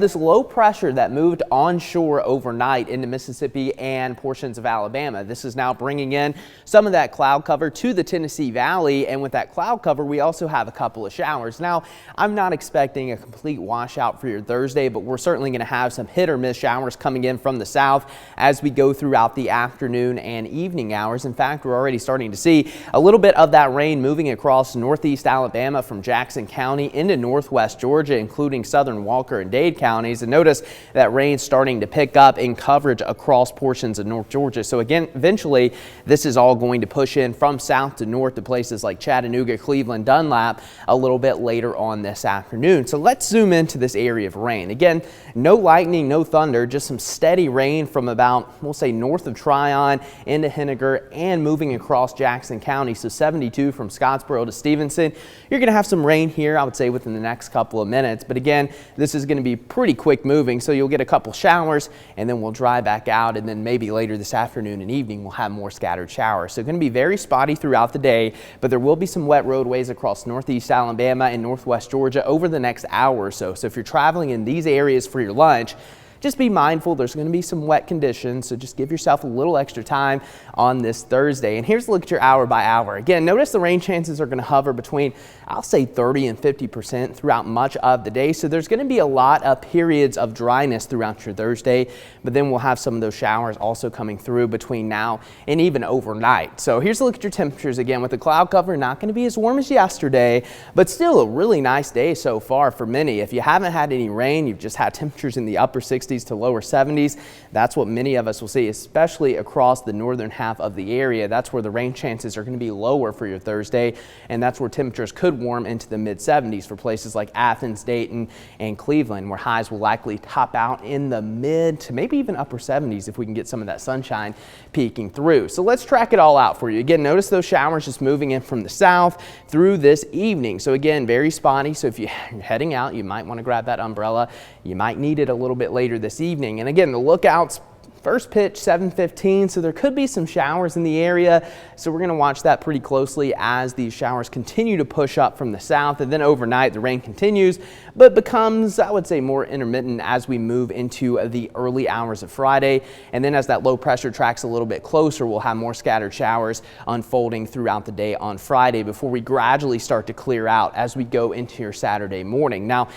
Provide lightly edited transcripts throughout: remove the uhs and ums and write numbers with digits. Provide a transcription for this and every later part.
This low pressure that moved onshore overnight into Mississippi and portions of Alabama. This is now bringing in some of that cloud cover to the Tennessee Valley. And with that cloud cover, we also have a couple of showers. Now, I'm not expecting a complete washout for your Thursday, but we're certainly going to have some hit or miss showers coming in from the south as we go throughout the afternoon and evening hours. In fact, we're already starting to see a little bit of that rain moving across northeast Alabama from Jackson County into northwest Georgia, including southern Walker and Dade counties. And notice that rain starting to pick up in coverage across portions of North Georgia. So again, eventually this is all going to push in from south to north to places like Chattanooga, Cleveland, Dunlap a little bit later on this afternoon. So let's zoom into this area of rain. Again, no lightning, no thunder, just some steady rain from about, we'll say, north of Tryon into Henniger and moving across Jackson County. So 72 from Scottsboro to Stevenson. You're going to have some rain here, I would say, within the next couple of minutes. But again, this is going to be pretty quick moving, so you'll get a couple showers and then we'll dry back out, and then maybe later this afternoon and evening we'll have more scattered showers. So going to be very spotty throughout the day, but there will be some wet roadways across northeast Alabama and northwest Georgia over the next hour or so. So if you're traveling in these areas for your lunch, just be mindful. There's going to be some wet conditions, so just give yourself a little extra time on this Thursday. And here's a look at your hour by hour. Again, notice the rain chances are going to hover between, I'll say, 30 and 50% throughout much of the day. So there's going to be a lot of periods of dryness throughout your Thursday, but then we'll have some of those showers also coming through between now and even overnight. So here's a look at your temperatures again. With the cloud cover, not going to be as warm as yesterday, but still a really nice day so far for many. If you haven't had any rain, you've just had temperatures in the upper 60s to lower 70s. That's what many of us will see, especially across the northern half of the area. That's where the rain chances are going to be lower for your Thursday, and that's where temperatures could warm into the mid 70s for places like Athens, Dayton, and Cleveland, where highs will likely top out in the mid to maybe even upper 70s if we can get some of that sunshine peeking through. So let's track it all out for you. Again, notice those showers just moving in from the south through this evening. So again, very spotty. So if you're heading out, you might want to grab that umbrella. You might need it a little bit later this evening. And again, the lookouts, first pitch 7:15, so there could be some showers in the area. So we're going to watch that pretty closely as these showers continue to push up from the south. And then overnight the rain continues, but becomes, I would say, more intermittent as we move into the early hours of Friday. And then as that low pressure tracks a little bit closer, we'll have more scattered showers unfolding throughout the day on Friday before we gradually start to clear out as we go into your Saturday morning. Now,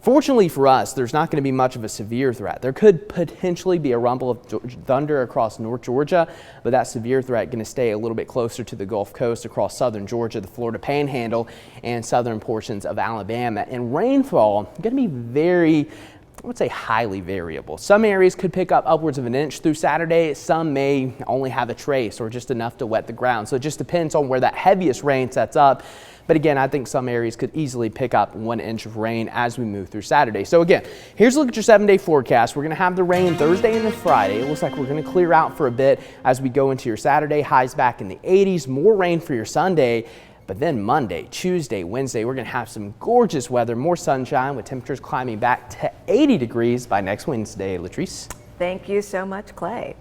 fortunately for us, there's not going to be much of a severe threat. There could potentially be a rumble of thunder across North Georgia, but that severe threat going to stay a little bit closer to the Gulf Coast across southern Georgia, the Florida Panhandle, and southern portions of Alabama. And rainfall going to be very, I would say, highly variable. Some areas could pick up upwards of an inch through Saturday. Some may only have a trace or just enough to wet the ground. So it just depends on where that heaviest rain sets up. But again, I think some areas could easily pick up 1 inch of rain as we move through Saturday. So again, here's a look at your 7-day forecast. We're going to have the rain Thursday and then Friday. It looks like we're going to clear out for a bit as we go into your Saturday. Highs back in the 80s, more rain for your Sunday. But then Monday, Tuesday, Wednesday, we're going to have some gorgeous weather, more sunshine with temperatures climbing back to 80 degrees by next Wednesday. Latrice. Thank you so much, Clay.